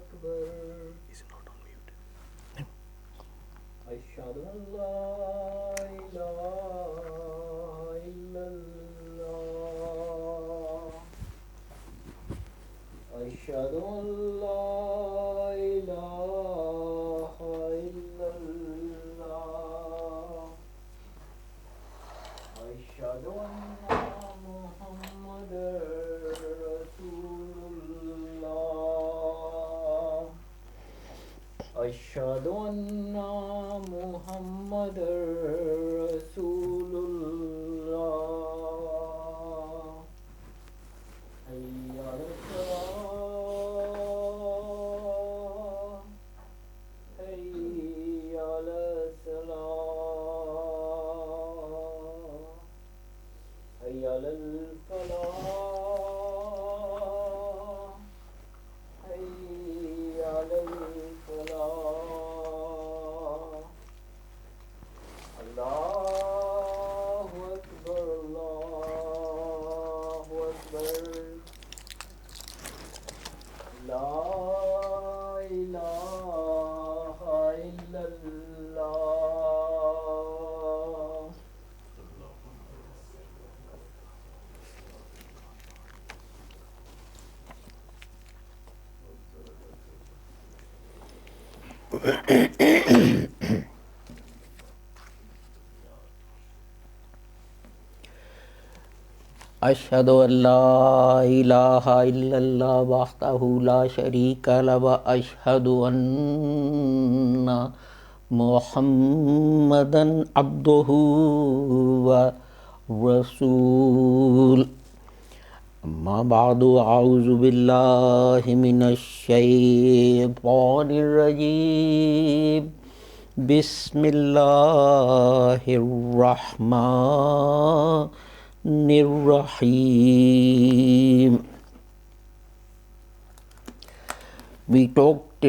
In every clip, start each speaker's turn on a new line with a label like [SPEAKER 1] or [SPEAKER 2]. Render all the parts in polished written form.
[SPEAKER 1] أكبر
[SPEAKER 2] Is not on mute.
[SPEAKER 1] أشهد أن لا إله إلا الله أشهد أن لا إله إلا الله أشهد أن محمدا رسول الله أشهد أن محمدا رسول الله حي على الصلاة حي على الصلاة حي على الفلاح حي على الفلاح الله أكبر الله أكبر لا إله إلا الله
[SPEAKER 3] أشهد أن لا إله إلا الله وحده لا شريك له وأشهد أن محمدا عبده ورسوله أما بعد أعوذ بالله من الشيطان الرجيم بسم الله الرحمن الرحيم. We talked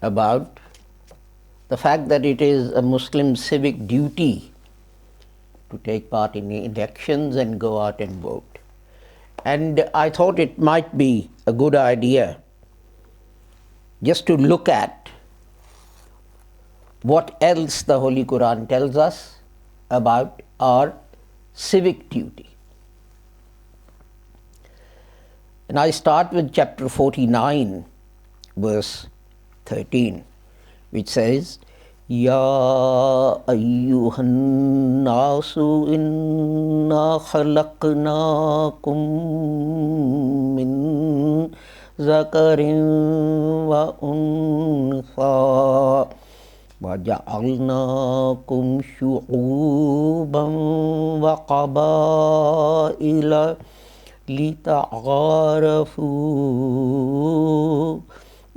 [SPEAKER 3] about the fact that it is a Muslim civic duty to take part in elections and go out and vote. And I thought it might be a good idea just to look at what else the Holy Quran tells us about our civic duty. And I start with chapter 49, verse 13, which says, Ya ayyuhan nasu inna khalaqnakum min zakarin wa untha وَجَعَلْنَاكُمْ شُعُوبًا وَقَبَائِلَ لِتَعَارَفُوا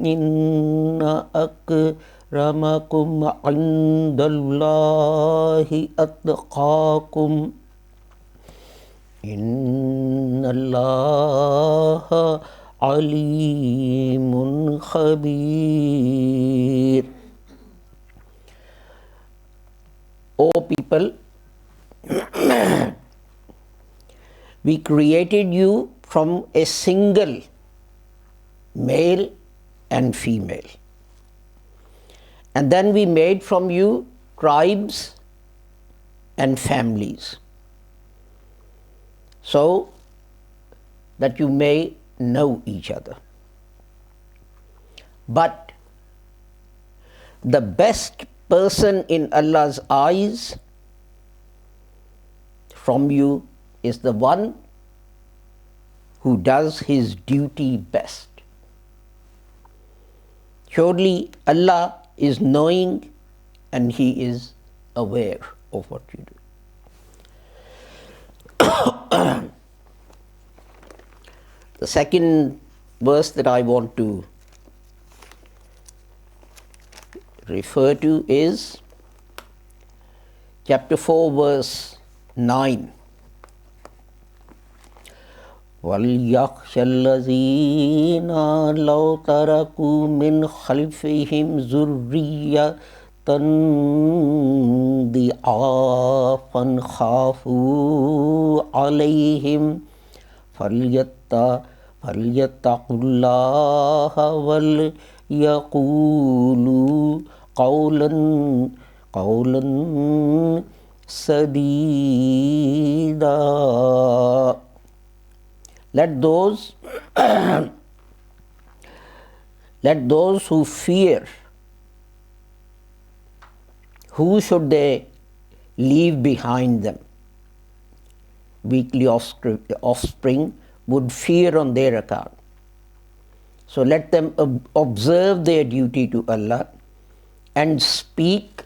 [SPEAKER 3] إِنَّ أَكْرَمَكُمْ عِنْدَ اللَّهِ أَتْقَاكُمْ إِنَّ اللَّهَ عَلِيمٌ خَبِيرٌ. O people, we created you from a single male and female. And then we made from you tribes and families, so that you may know each other. But the best person in Allah's eyes from you is the one who does his duty best. Surely Allah is knowing and He is aware of what you do. The second verse that I want to refer to is chapter 4, verse 9. وَلْيَخْشَ الَّذِينَ لَوْ تَرَكُوا مِنْ خَلْفِهِمْ ذُرِّيَّةً ضِعَافًا خَافُوا عَلَيْهِمْ فَلْيَتَّقُوا اللَّهَ وَلْيَقُولُوا قَوْلًا سَدِيدًا. Let those who fear, who should they leave behind them? Weakly offspring would fear on their account. So let them observe their duty to Allah and speak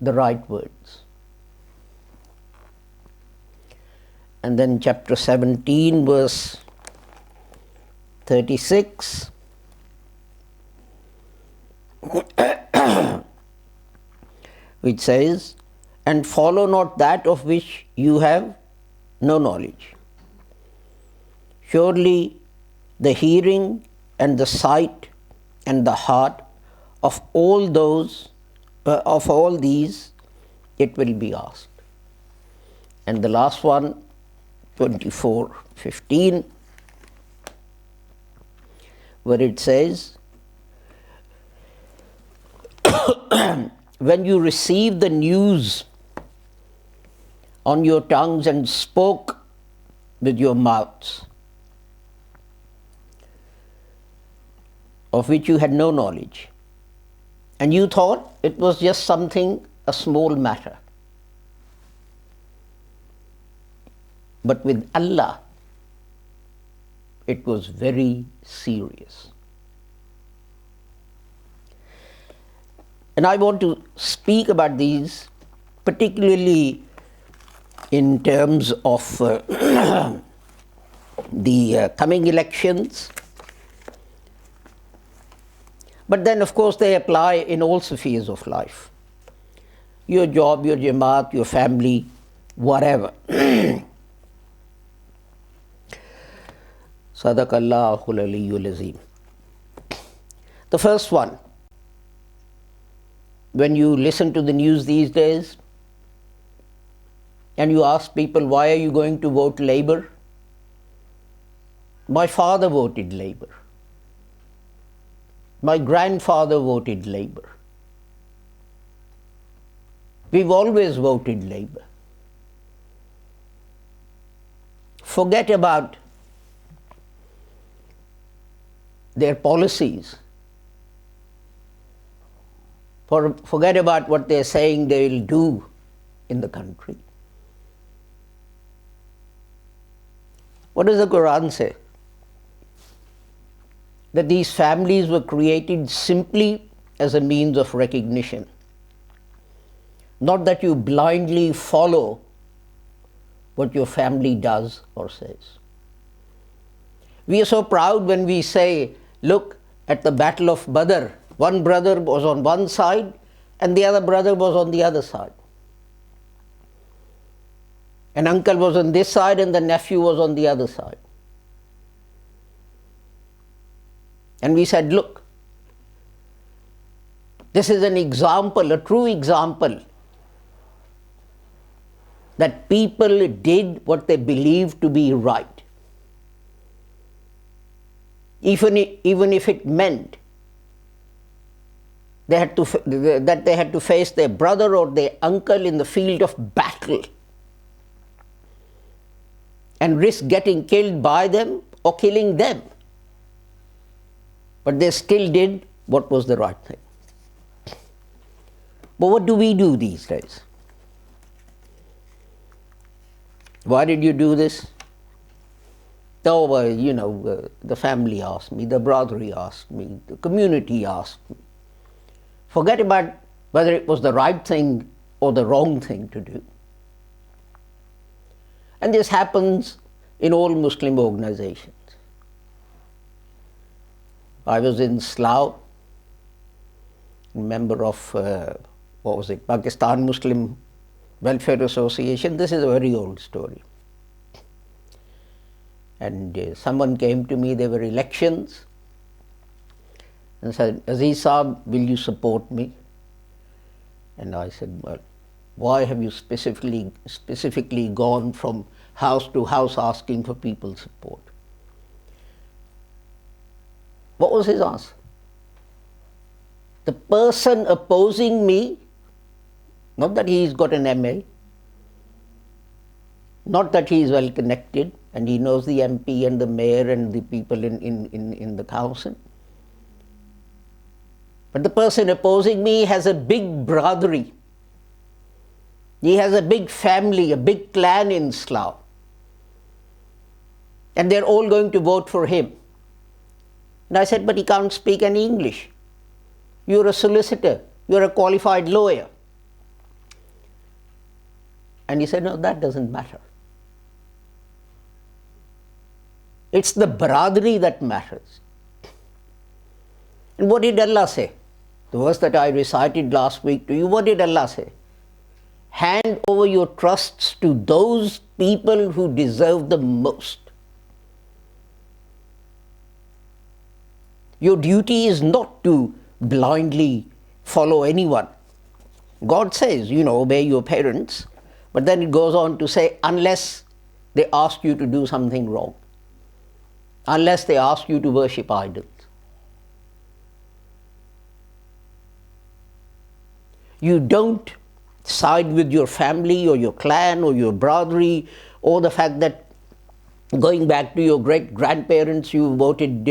[SPEAKER 3] the right words. And then chapter 17, verse 36. Which says, and follow not that of which you have no knowledge. Surely the hearing and the sight and the heart of all these, it will be asked. And the last one, 24:15, where it says, when you received the news on your tongues and spoke with your mouths, of which you had no knowledge, and you thought it was just something, a small matter. But with Allah, it was very serious. And I want to speak about these, particularly in terms of the coming elections. But then, of course, they apply in all spheres of life. Your job, your jamaat, your family, whatever. Sadaqallahul Aliyyul Azim. The first one, when you listen to the news these days and you ask people, why are you going to vote Labour? My father voted Labour. My grandfather voted Labour. We've always voted Labour. Forget about their policies. Forget about what they're saying they will do in the country. What does the Quran say? That these families were created simply as a means of recognition. Not that you blindly follow what your family does or says. We are so proud when we say, look at the Battle of Badr. One brother was on one side and the other brother was on the other side. An uncle was on this side and the nephew was on the other side. And we said, look, this is an example, a true example, that people did what they believed to be right. Even if it meant they had to face their brother or their uncle in the field of battle and risk getting killed by them or killing them. But they still did what was the right thing. But what do we do these days? Why did you do this? Oh, the family asked me, the brotherly asked me, the community asked me. Forget about whether it was the right thing or the wrong thing to do. And this happens in all Muslim organizations. I was in Slough, member of, Pakistan Muslim Welfare Association. This is a very old story. And someone came to me, there were elections, and said, Aziz Saab, will you support me? And I said, well, Why have you specifically gone from house to house asking for people's support? What was his answer? The person opposing me, not that he's got an MA, not that he is well connected and he knows the MP and the mayor and the people in the council, but the person opposing me has a big brotherly. He has a big family, a big clan in Slough. And they're all going to vote for him. And I said, but he can't speak any English. You're a solicitor. You're a qualified lawyer. And he said, no, that doesn't matter. It's the brotherly that matters. And what did Allah say? The verse that I recited last week to you, what did Allah say? Hand over your trusts to those people who deserve the most. Your duty is not to blindly follow anyone. God says, obey your parents, but then it goes on to say, unless they ask you to do something wrong, unless they ask you to worship idols. You don't side with your family or your clan or your brotherly, or the fact that going back to your great-grandparents, you voted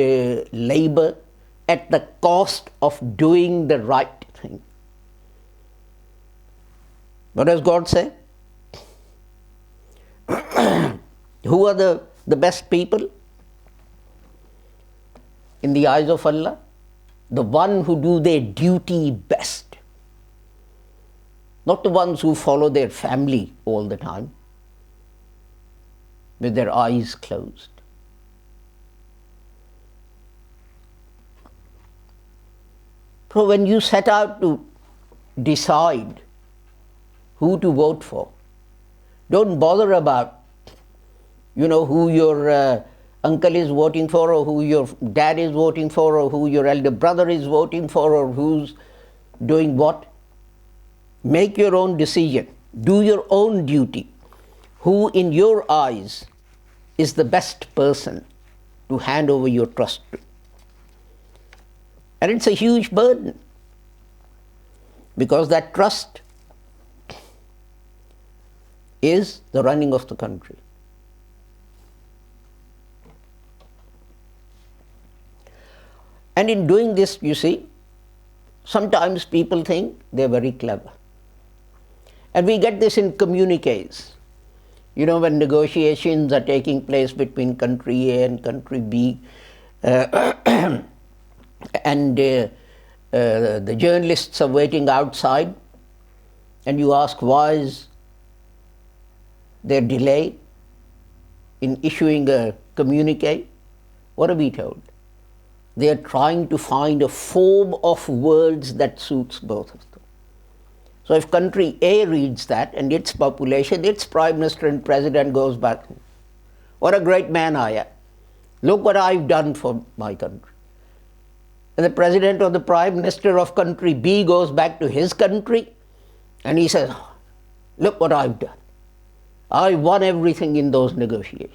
[SPEAKER 3] Labour at the cost of doing the right thing. What does God say? Who are the best people in the eyes of Allah? The one who do their duty best. Not the ones who follow their family all the time with their eyes closed. So when you set out to decide who to vote for, don't bother about, who your uncle is voting for, or who your dad is voting for, or who your elder brother is voting for, or who's doing what. Make your own decision. Do your own duty. Who in your eyes is the best person to hand over your trust to? And it's a huge burden, because that trust is the running of the country. And in doing this, you see, sometimes people think they're very clever. And we get this in communiques. When negotiations are taking place between country A and country B, and the journalists are waiting outside, and you ask, why is there delay in issuing a communique? What are we told? They are trying to find a form of words that suits both of them. So if country A reads that, and its population, its prime minister and president goes back, what a great man I am. Look what I've done for my country. And the president or the prime minister of country B goes back to his country, and he says, look what I've done. I won everything in those negotiations.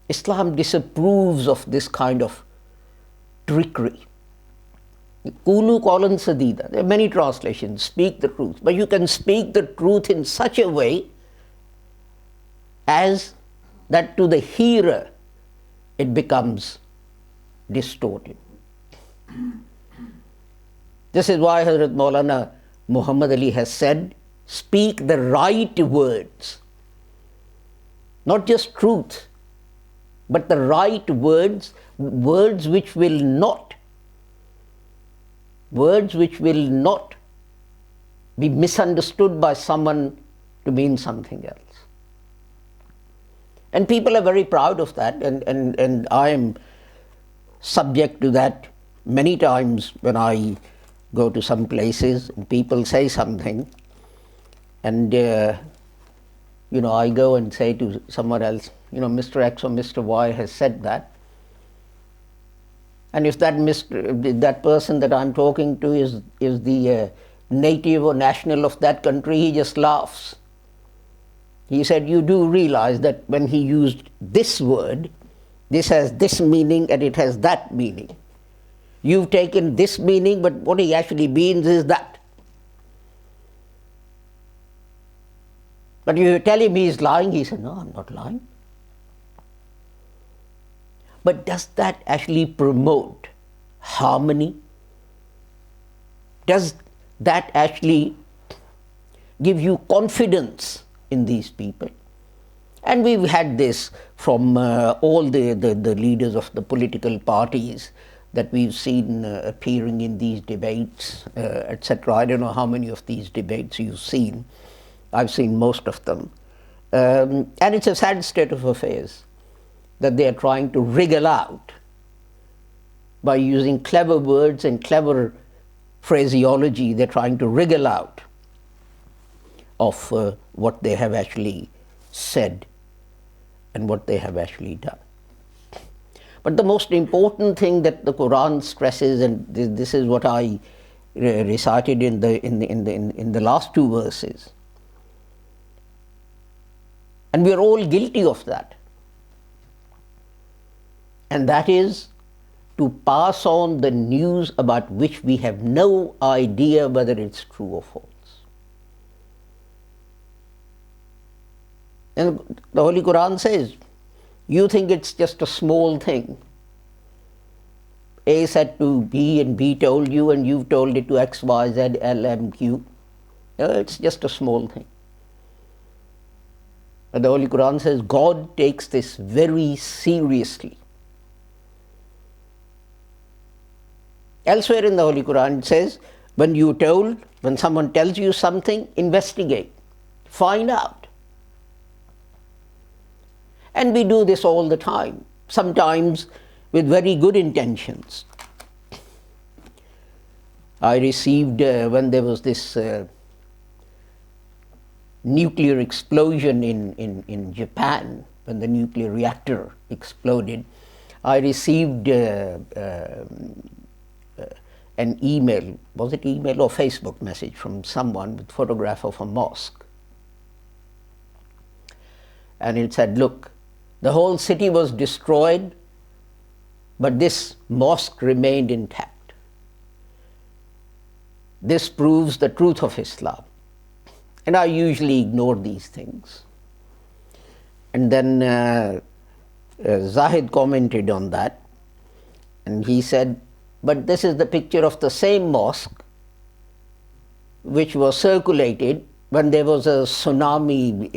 [SPEAKER 3] Islam disapproves of this kind of trickery. Kulu qalan sadida. There are many translations, speak the truth. But you can speak the truth in such a way as that to the hearer it becomes distorted. This is why Hazrat Maulana Muhammad Ali has said, speak the right words. Not just truth, but the right words, words which will not be misunderstood by someone to mean something else. And people are very proud of that, and I am subject to that many times when I go to some places and people say something, and I go and say to someone else, Mr. X or Mr. Y has said that. And if that person that I'm talking to is the native or national of that country, he just laughs. He said, you do realize that when he used this word, this has this meaning and it has that meaning. You've taken this meaning, but what he actually means is that. But you tell him he's lying, he said, no, I'm not lying. But does that actually promote harmony? Does that actually give you confidence in these people? And we've had this from all the leaders of the political parties that we've seen appearing in these debates, etc. I don't know how many of these debates you've seen. I've seen most of them. And it's a sad state of affairs that they are trying to wriggle out by using clever words and clever phraseology. They're trying to wriggle out of what they have actually said and what they have actually done. But the most important thing that the Quran stresses, and this is what I recited in the last two verses, and we are all guilty of that, and that is to pass on the news about which we have no idea whether it's true or false. And the Holy Quran says, you think it's just a small thing. A said to B and B told you and you've told it to X, Y, Z, L, M, Q. It's just a small thing. But the Holy Quran says God takes this very seriously. Elsewhere in the Holy Quran it says, when someone tells you something, investigate, find out. And we do this all the time, sometimes with very good intentions. I received, when there was this nuclear explosion in Japan, when the nuclear reactor exploded, I received an email, was it email or Facebook message from someone with a photograph of a mosque. And it said, look, the whole city was destroyed, but this mosque remained intact. This proves the truth of Islam. And I usually ignore these things. And then Zahid commented on that, and he said, but this is the picture of the same mosque which was circulated when there was a tsunami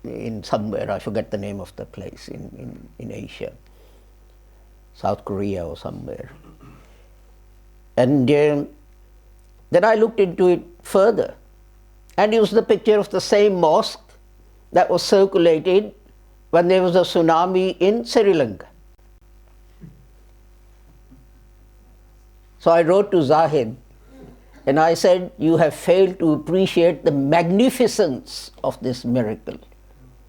[SPEAKER 3] in somewhere, I forget the name of the place in Asia, South Korea or somewhere. And then I looked into it further, and it was the picture of the same mosque that was circulated when there was a tsunami in Sri Lanka. So I wrote to Zahid and I said, you have failed to appreciate the magnificence of this miracle,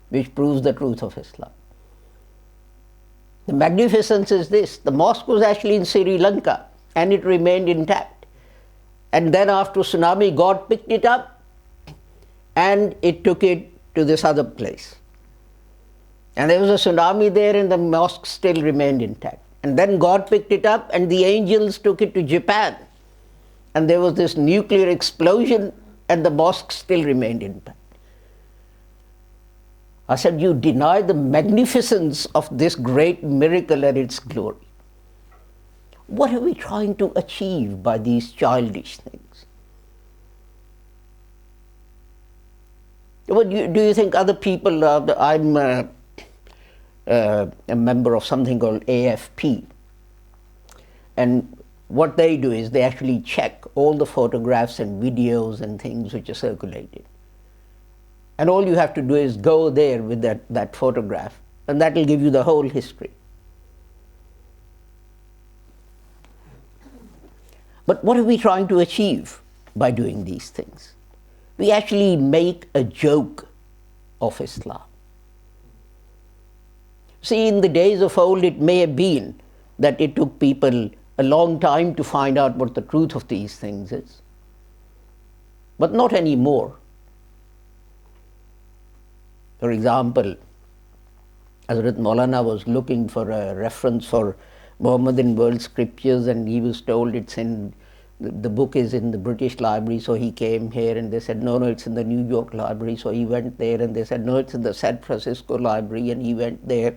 [SPEAKER 3] which proves the truth of Islam. The magnificence is this: the mosque was actually in Sri Lanka and it remained intact. And then after tsunami, God picked it up and it took it to this other place. And there was a tsunami there and the mosque still remained intact. And then God picked it up and the angels took it to Japan. And there was this nuclear explosion and the mosque still remained intact. I said, you deny the magnificence of this great miracle and its glory. What are we trying to achieve by these childish things? Do you think other people, I'm a member of something called AFP, and what they do is they actually check all the photographs and videos and things which are circulated. And all you have to do is go there with that photograph, and that will give you the whole history. But what are we trying to achieve by doing these things? We actually make a joke of Islam. See, in the days of old, it may have been that it took people a long time to find out what the truth of these things is. but not anymore. For example, Hazrat Maulana was looking for a reference for Mohammedan world scriptures, and he was told it's in the book is in the British Library, so he came here and they said no, it's in the New York Library, so he went there, and they said no, it's in the San Francisco Library, and he went there,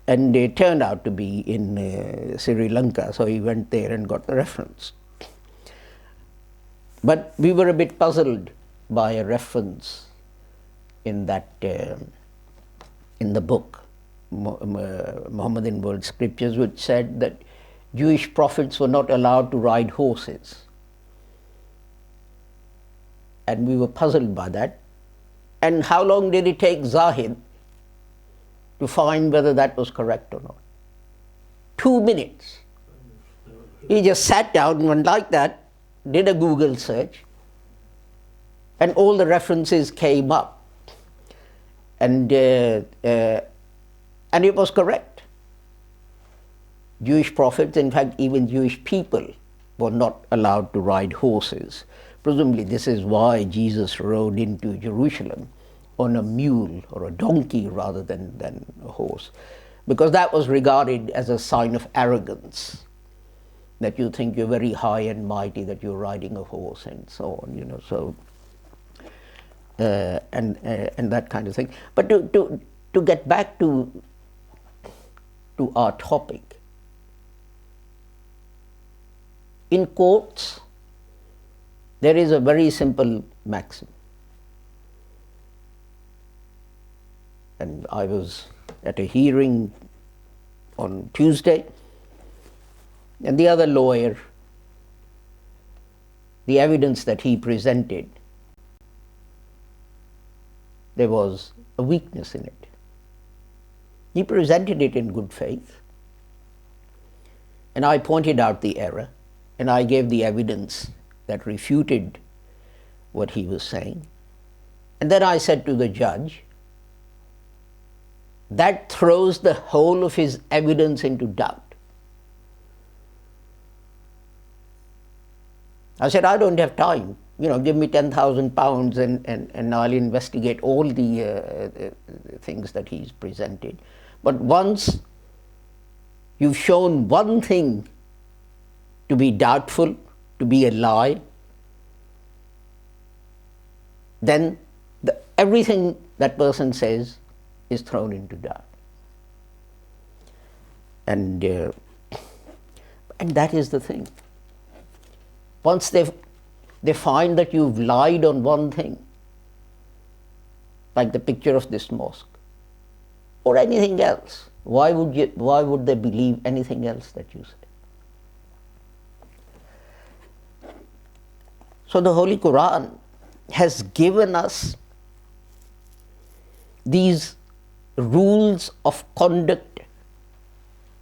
[SPEAKER 3] and it turned out to be in Sri Lanka, so he went there and got the reference. But we were a bit puzzled by a reference in that in the book, Mohammedan world scriptures, which said that Jewish prophets were not allowed to ride horses. And we were puzzled by that. And how long did it take Zahid to find whether that was correct or not? 2 minutes. He just sat down and went like that, did a Google search, and all the references came up. And it was correct. Jewish prophets, in fact even Jewish people, were not allowed to ride horses. Presumably this is why Jesus rode into Jerusalem on a mule or a donkey rather than a horse, because that was regarded as a sign of arrogance, that you think you're very high and mighty, that you're riding a horse and so on, so and that kind of thing. But to get back to our topic, in courts, there is a very simple maxim. And I was at a hearing on Tuesday, and the other lawyer, the evidence that he presented, there was a weakness in it. He presented it in good faith, and I pointed out the error, and I gave the evidence that refuted what he was saying. And then I said to the judge, that throws the whole of his evidence into doubt. I said, I don't have time. Give me £10,000 and I'll investigate all the things that he's presented. But once you've shown one thing to be doubtful, to be a lie, then everything that person says is thrown into doubt. And that is the thing. Once they find that you've lied on one thing, like the picture of this mosque, or anything else, why would they believe anything else that you say? So the Holy Quran has given us these rules of conduct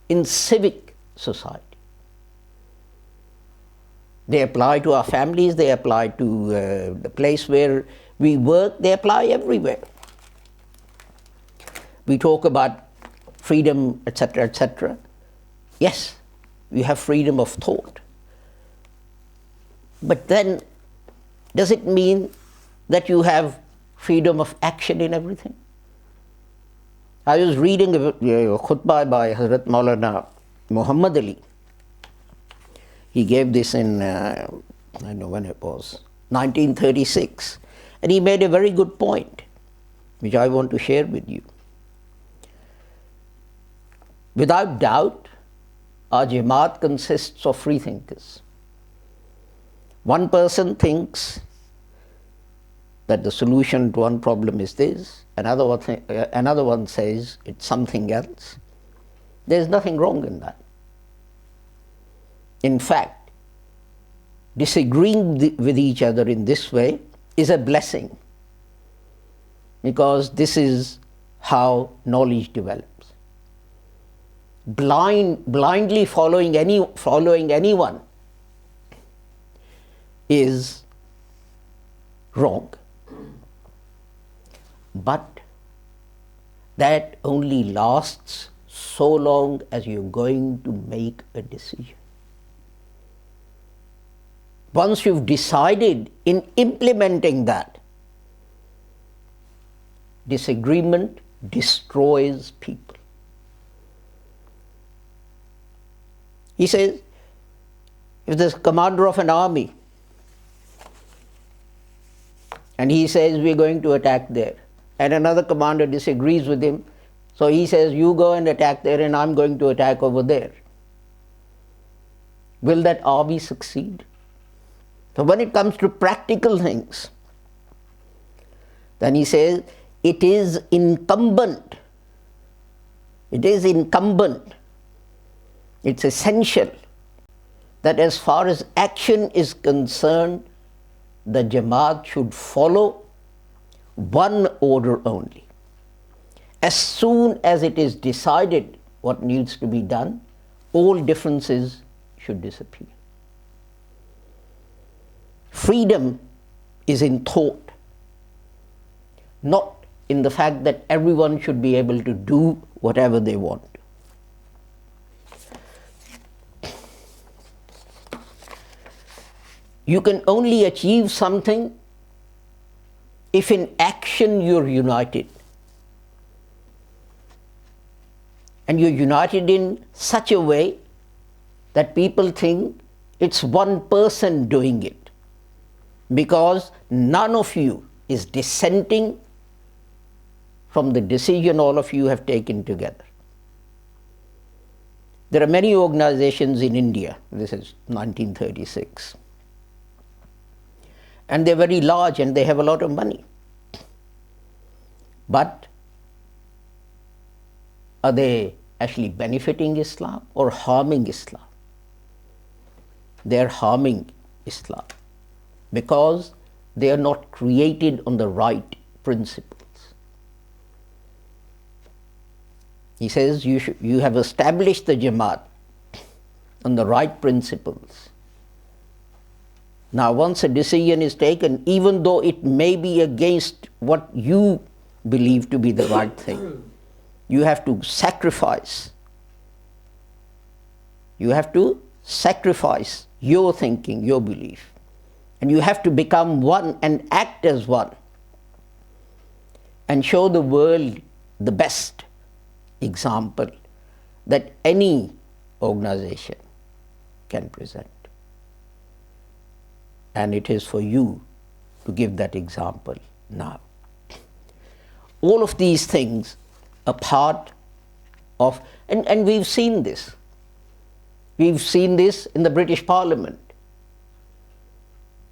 [SPEAKER 3] in civic society. They apply to our families, they apply to the place where we work, they apply everywhere. We talk about freedom, etc., etc. Yes, we have freedom of thought. But then, does it mean that you have freedom of action in everything? I was reading a khutbah by Hazrat Maulana Muhammad Ali. He gave this in, I don't know when it was, 1936. And he made a very good point, which I want to share with you. Without doubt, our Jamaat consists of free thinkers. One person thinks that the solution to one problem is this, another one says it's something else. There's nothing wrong in that. In fact, disagreeing with each other in this way is a blessing, because this is how knowledge develops. Blindly following anyone is wrong. But that only lasts so long as you're going to make a decision. once you've decided in implementing that, disagreement destroys people. He says, if there's a commander of an army and he says we're going to attack there, and another commander disagrees with him, so he says you go and attack there and I'm going to attack over there, will that army succeed? So when it comes to practical things, then he says it is incumbent, it's essential that as far as action is concerned, the Jamaat should follow one order only. As soon as it is decided what needs to be done, all differences should disappear. Freedom is in thought, not in the fact that everyone should be able to do whatever they want. You can only achieve something if in action you're united. And you're united in such a way that people think it's one person doing it, because none of you is dissenting from the decision all of you have taken together. There are many organizations in India, this is 1936, and they're very large and they have a lot of money. But are they actually benefiting Islam or harming Islam? They're harming Islam because they are not created on the right principles. He says you have established the Jamaat on the right principles. Now once a decision is taken, even though it may be against what you believe to be the right thing, you have to sacrifice. You have to sacrifice your thinking, your belief. And you have to become one and act as one and show the world the best example that any organization can present. And it is for you to give that example now. All of these things are part of, and we've seen this. We've seen this in the British Parliament,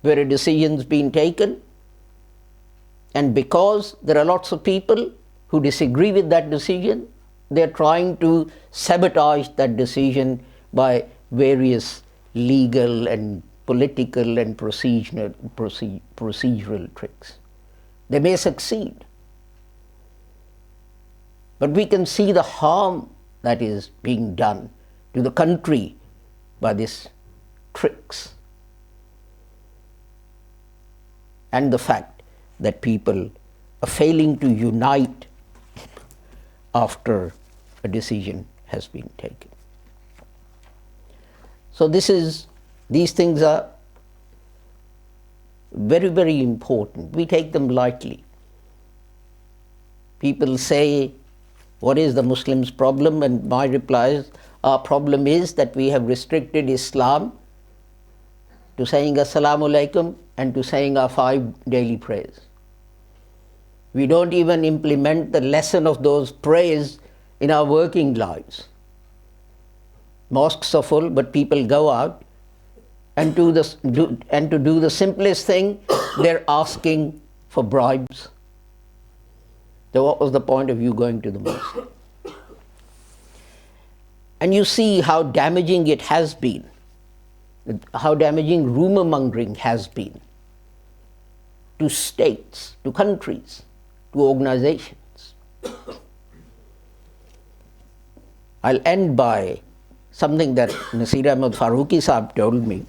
[SPEAKER 3] where a decision's been taken, and because there are lots of people who disagree with that decision, they're trying to sabotage that decision by various legal and political and procedural tricks. They may succeed, but we can see the harm that is being done to the country by these tricks, and the fact that people are failing to unite after a decision has been taken. So these things are very, very important. We take them lightly. People say, what is the Muslims' problem? And my reply is, our problem is that we have restricted Islam to saying Assalamu alaikum and to saying our 5 daily prayers. We don't even implement the lesson of those prayers in our working lives. Mosques are full, but people go out and to do the simplest thing, they're asking for bribes. So what was the point of you going to the mosque? And you see how damaging it has been, how damaging rumor mongering has been to states, to countries, to organizations. I'll end by something that Nasir Ahmad Farooqi Sahib told me.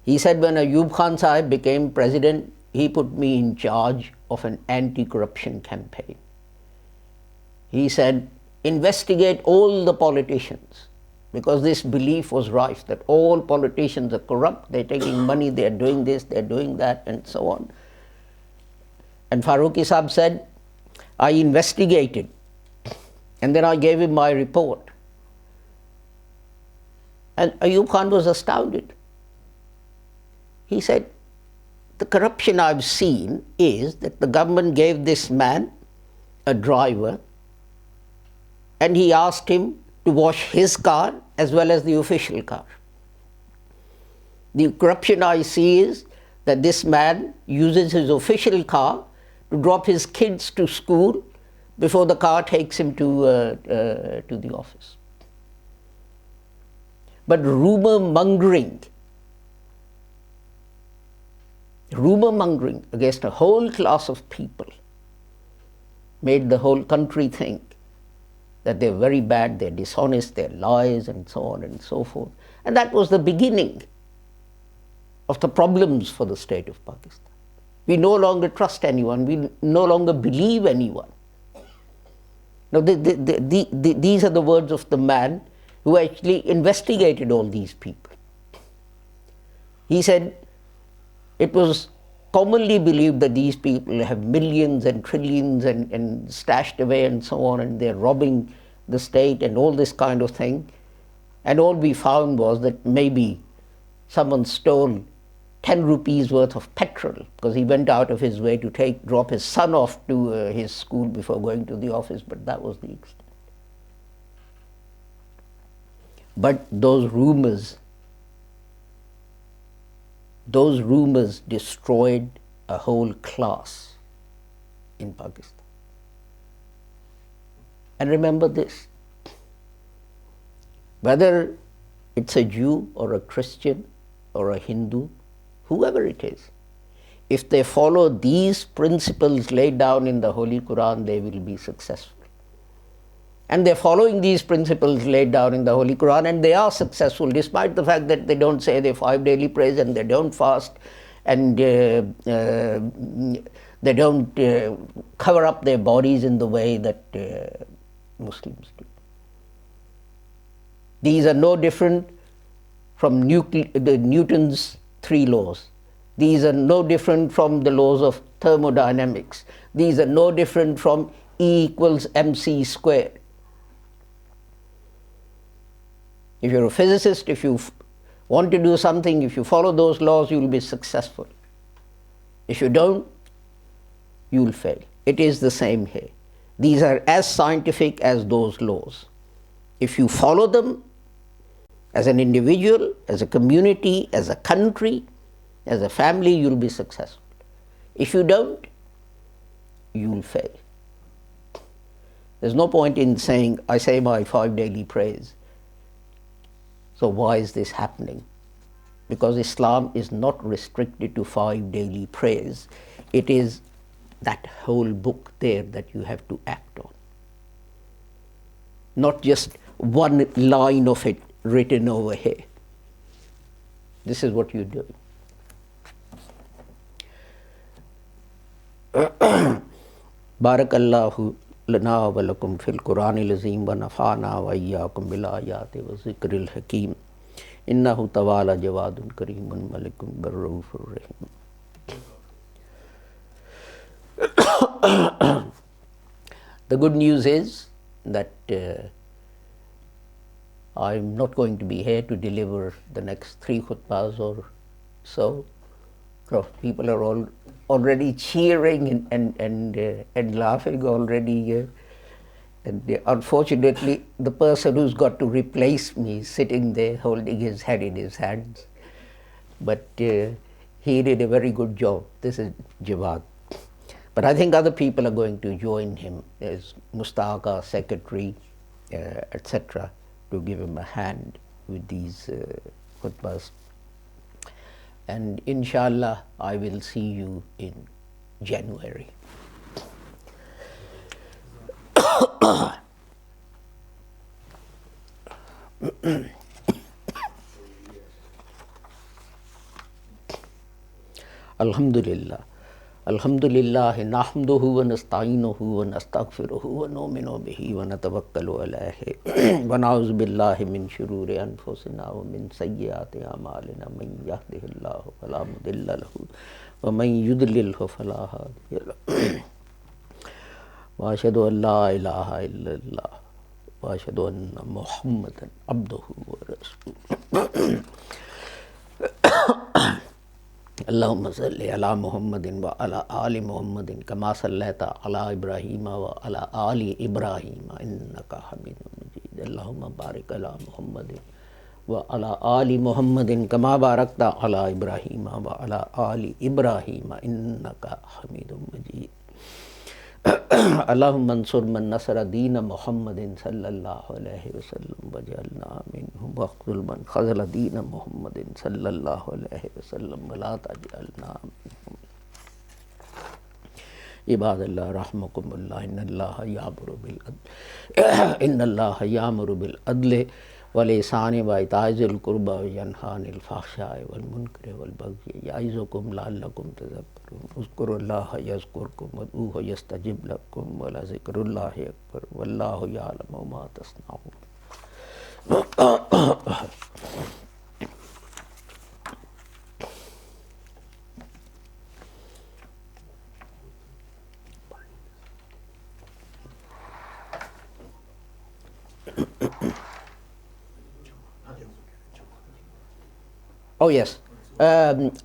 [SPEAKER 3] He said when Ayub Khan Sahib became president, he put me in charge of an anti-corruption campaign. He said, investigate all the politicians because this belief was rife that all politicians are corrupt, they're taking money, they're doing this, they're doing that, and so on. And Farooqi Saab said, I investigated, and then I gave him my report. And Ayub Khan was astounded. He said, the corruption I've seen is that the government gave this man a driver, and he asked him to wash his car as well as the official car. The corruption I see is that this man uses his official car to drop his kids to school before the car takes him to the office. But rumor mongering against a whole class of people made the whole country think that they're very bad, they're dishonest, they're lies, and so on and so forth. And that was the beginning of the problems for the state of Pakistan. We no longer trust anyone, we no longer believe anyone. Now, these are the words of the man who actually investigated all these people. He said, it was commonly believed that these people have millions and trillions and stashed away and so on, and they're robbing the state and all this kind of thing. And all we found was that maybe someone stole 10 rupees worth of petrol because he went out of his way to drop his son off to his school before going to the office, but that was the extent. But those rumors destroyed a whole class in Pakistan. And remember this, whether it's a Jew or a Christian or a Hindu, whoever it is, if they follow these principles laid down in the Holy Quran, they will be successful. And they're following these principles laid down in the Holy Quran, and they are successful despite the fact that they don't say their 5 daily prayers and they don't fast and they don't cover up their bodies in the way that Muslims do. These are no different from Newton's 3 laws. These are no different from the laws of thermodynamics. These are no different from E equals mc squared. If you're a physicist, if you want to do something, if you follow those laws, you will be successful. If you don't, you will fail. It is the same here. These are as scientific as those laws. If you follow them as an individual, as a community, as a country, as a family, you will be successful. If you don't, you will fail. There's no point in saying, I say my 5 daily prayers. So why is this happening? Because Islam is not restricted to 5 daily prayers. It is that whole book there that you have to act on. Not just one line of it written over here. This is what you do. Barakallahu lana wa lakum fil Quranil Azim wa nafa'ana wa iyyakum bil ayati wa zikril hakim. Innahu tawala jawadun kareemun malikum barraufur rahim. The good news is that I'm not going to be here to deliver the next 3 khutbahs or so. So people are already cheering and laughing already. And unfortunately, the person who's got to replace me is sitting there holding his head in his hands. But he did a very good job. This is Jawad. But I think other people are going to join him as Mustaq, our secretary, etc., to give him a hand with these khutbahs. And inshallah, I will see you in January. Alhamdulillah. الحمدللہ نحمدہ ونستعینہ ونستغفرہ ونؤمن بہ ونتوکل علیہ ونعوذ باللہ من شرور انفسنا ومن سیئات اعمالنا من یہدہ اللہ فلا مضل لہ ومن یضللہ فلا ہادی لہ واشہد ان لا الہ الا اللہ واشہد ان محمدا عبدہ ورسولہ اللہم صلی علی محمد وعلی آل محمد کما صلیت علی ابراہیم وعلی آل ابراہیم انکا حمید مجید اللہم بارک علی محمد وعلی آل محمد کما بارکت علی ابراہیم وعلی آل ابراہیم انکا حمید مجید اللہم انصر من نصر دین محمد صلی اللہ علیہ وسلم وجعلنا منہم واخذل من خذل دین محمد صلی اللہ علیہ وسلم ولا تجعلنا منہم عباد اللہ رحمکم اللہ ان اللہ یامر بالعدل والإحسان وإیتاء ذی القربى وینہی عن الفحشاء والمنکر والبغی یعظکم لعلکم تذکرون اذکروا اللہ یذکرکم وادعوہ یستجب لکم ولذکر اللہ اکبر واللہ یعلم ما تصنعون. Oh yes,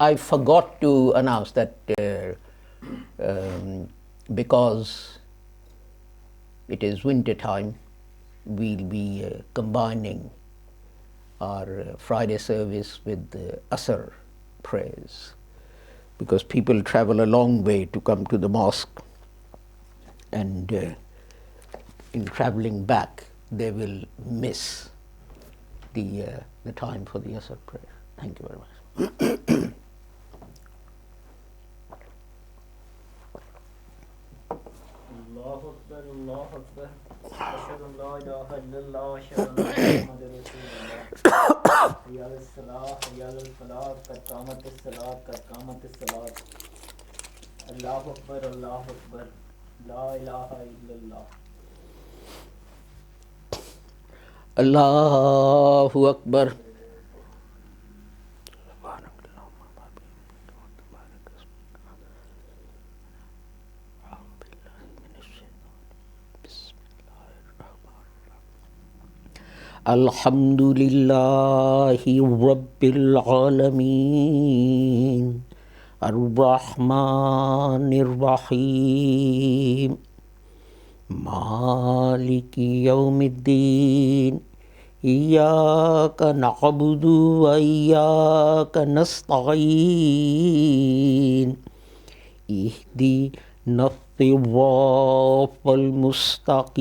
[SPEAKER 3] I forgot to announce that because it is winter time, we'll be combining our Friday service with the Asr prayers, because people travel a long way to come to the mosque, and in traveling back they will miss the time for the Asr prayer. Thank you very much.
[SPEAKER 1] Allahu Akbar, Allahu Akbar. Ashhadu an la ilaha illallah wa ashhadu anna Muhammadan Rasulullah. Hayya alas salah, hayya alal falah, qad qamatis salah, qad qamatis salah. Allahu Akbar, Allahu Akbar. La ilaha illallah.
[SPEAKER 3] Allahu Akbar. الحمد للہ رب العالمین الرحمن الرحیم مالک یوم الدین ایاک نعبد و ایاک نستعین اہدنا الصراط المستقیم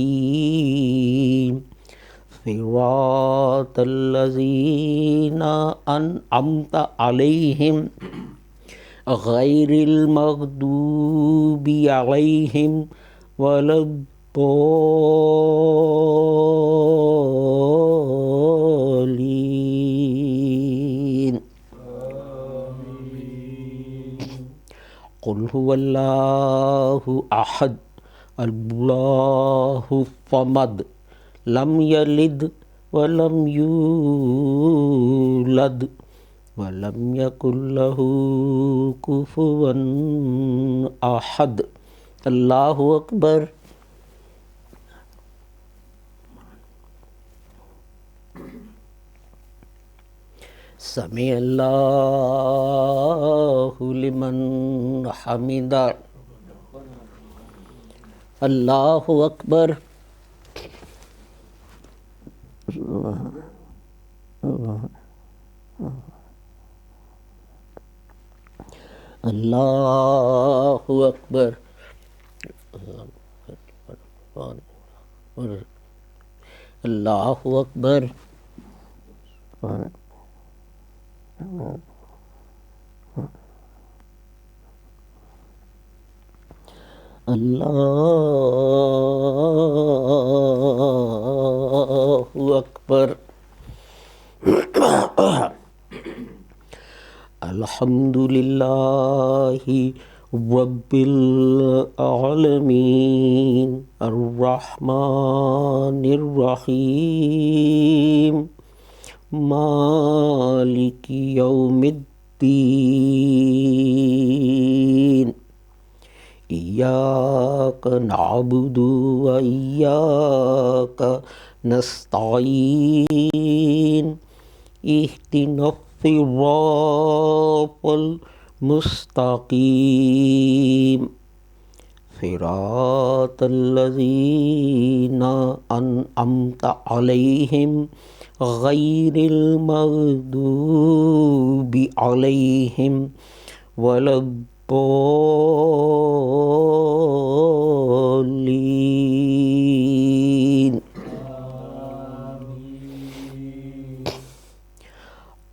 [SPEAKER 3] صراط الذین انعمت علیہم غیر المغضوب علیہم ولا الضالین. قل هو اللہ احد اللہ الصمد لم یلد ولم یولد ولم یکن لہ کفوا احد. اللہ اکبر. سمع اللہ لمن حمدہ. اللہ اکبر. اللہ اکبر. اللہ اکبر. اللہ اکبر. الحمد للہ رب العالمين الرحمن الرحيم مالك يوم الدين إياك نعبد وإياك نستعين اهدنا الصراط المستقيم صراط الذين أنعمت عليهم غير المغضوب عليهم ولا الضالين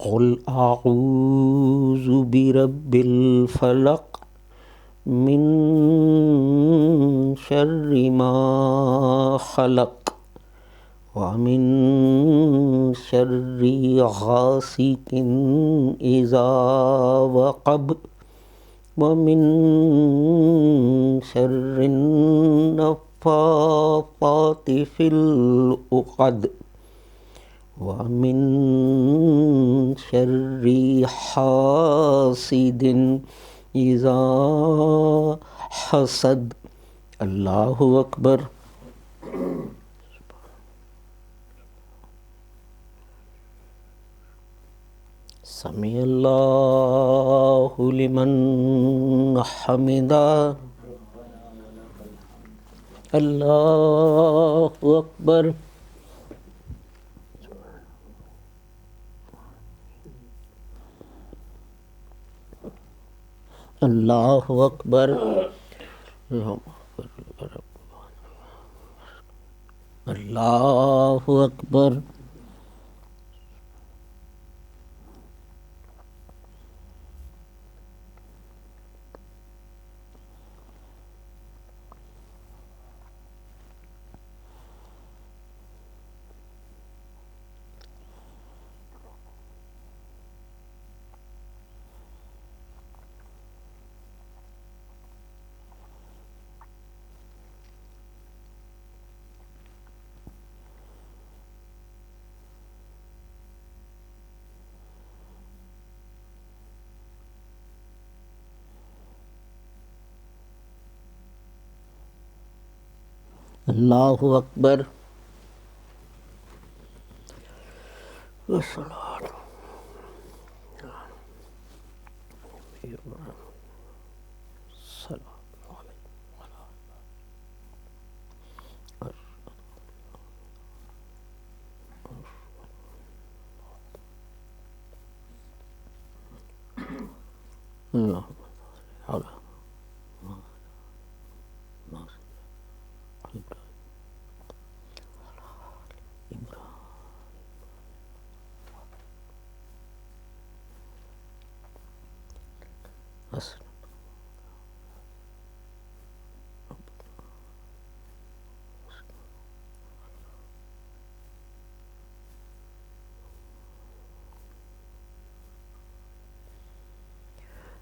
[SPEAKER 3] قل أعوذ برب الفلق من شر ما خلق ومن شر غاسق إذا وقب ومن شر النفاثات في العقد ومن شر حاسد إذا حسد اللہ اکبر سمع اللہ لمن حمدہ اللہ اکبر اللہ اکبر اللہ اکبر اللہ اکبر والصلاۃ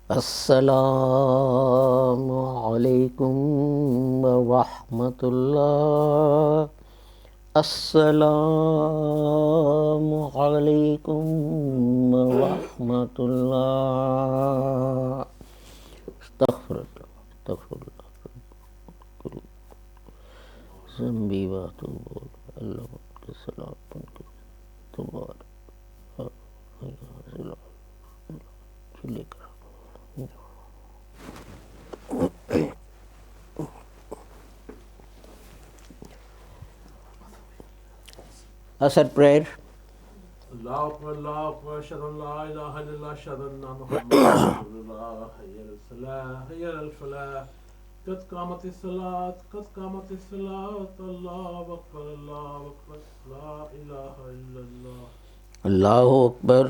[SPEAKER 3] السلام علیکم ورحمۃ اللہ السلام علیکم ورحمۃ اللہ استغفر اللہ استغفر اللہ ذنبی واتوب اللہ کے سلام تمہارا لے کر اثر پریئر
[SPEAKER 2] اللہ اکبر اللہ اکبر اشہد ان لا الہ الا اللہ اشہد ان محمد رسول اللہ حی علی الصلاۃ حی علی الفلاح قد قامت الصلاۃ قد قامت الصلاۃ اللہ اکبر لا الہ الا اللہ
[SPEAKER 3] اللہ اکبر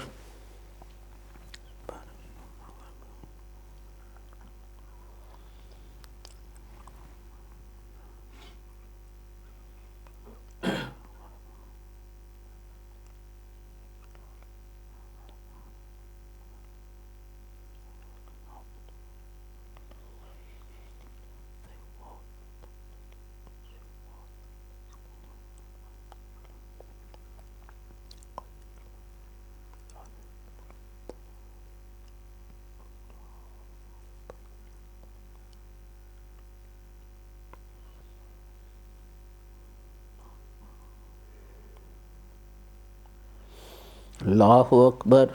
[SPEAKER 3] Allahu Akbar.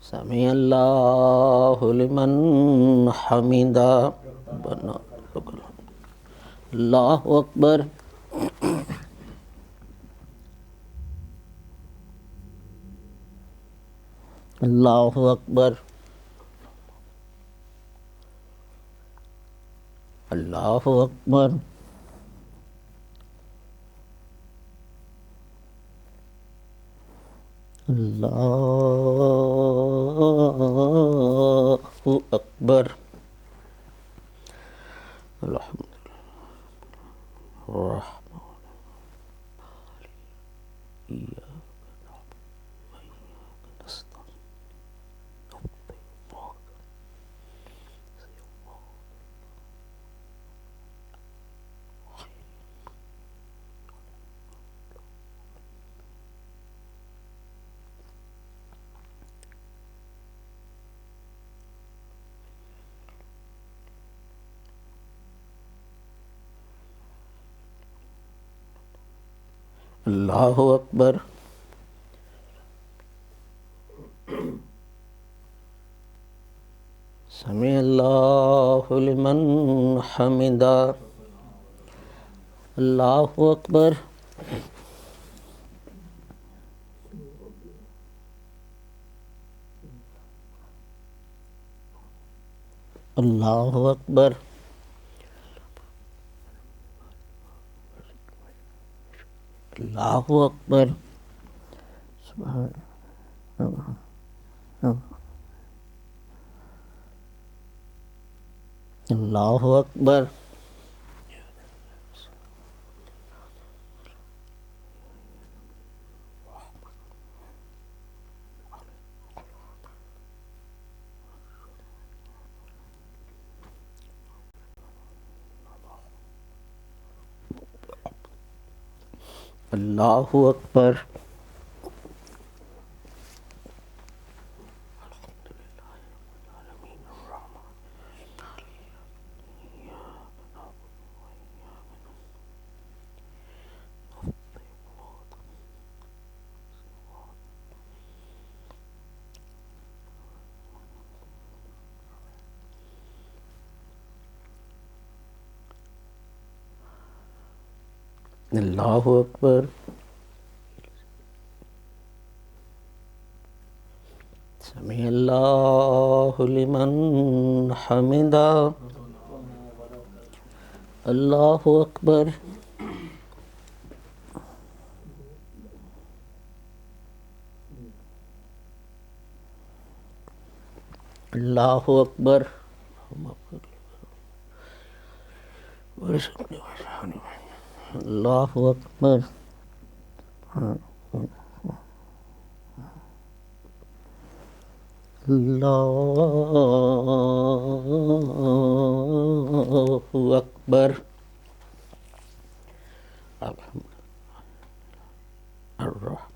[SPEAKER 3] Sami Allahu liman hamida. Rabbana lakal hamd. Allahu Akbar. Allahu Akbar. Allahu Akbar. Allahu Akbar. Alhamdulillah. Allahu Akbar. Sami Allahu liman hamida. Allahu Akbar. Allahu Akbar. Allahu Akbar. Allahu Akbar. Allahu Akbar. Allahu Akbar. Sami Allahu liman hamida. Allahu Akbar. Allahu Akbar. Allahu Akbar. Allahu Akbar. Ar-Rahman.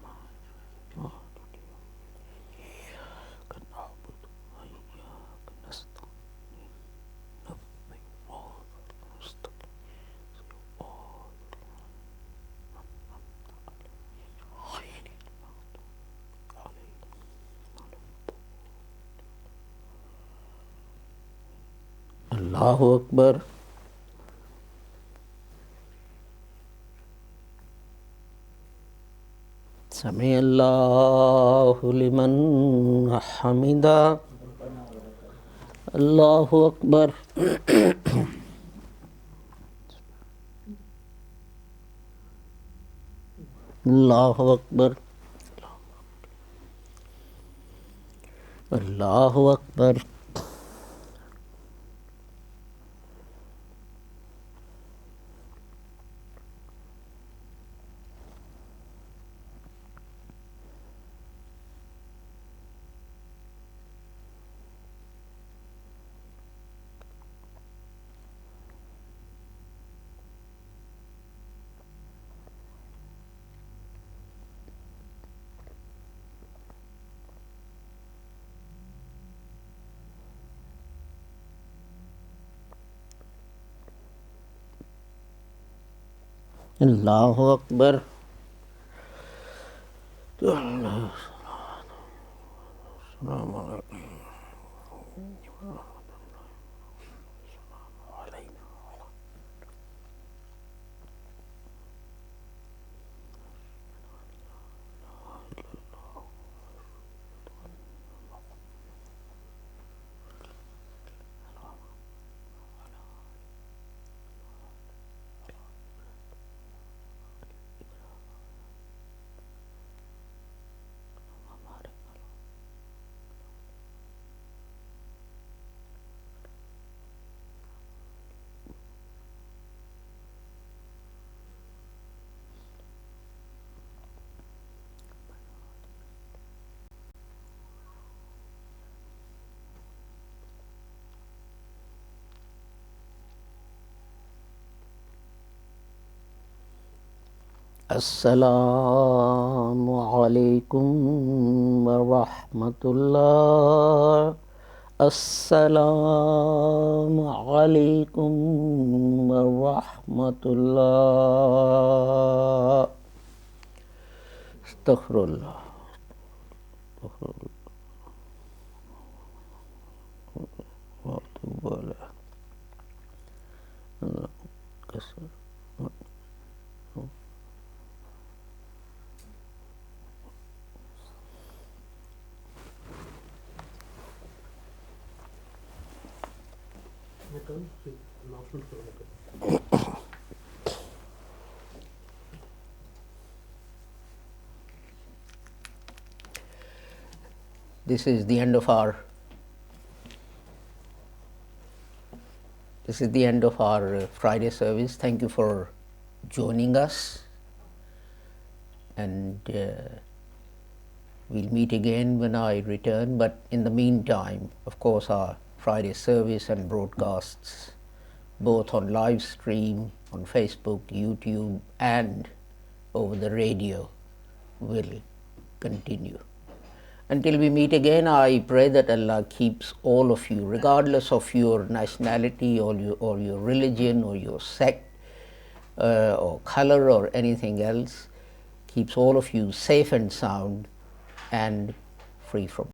[SPEAKER 3] Allahu Akbar. Sami Allahu liman hamida. Allahu Akbar. Allahu Akbar. Allahu Akbar. Allahu Akbar. Assalamu alaikum wa rahmatullah. Assalamu alaikum wa rahmatullah. Astaghfirullah. Wa atubu ilayh. Allah kasar.
[SPEAKER 2] میں کروں پھر announcement کروں گا.
[SPEAKER 3] This is the end of our Friday service. Thank you for joining us, and we'll meet again when I return. But in the meantime, of course, our Friday service and broadcasts, both on live stream on Facebook, YouTube, and over the radio, will continue. Until we meet again, I pray that Allah keeps all of you, regardless of your nationality or your religion or your sect or color or anything else, keeps all of you safe and sound and free from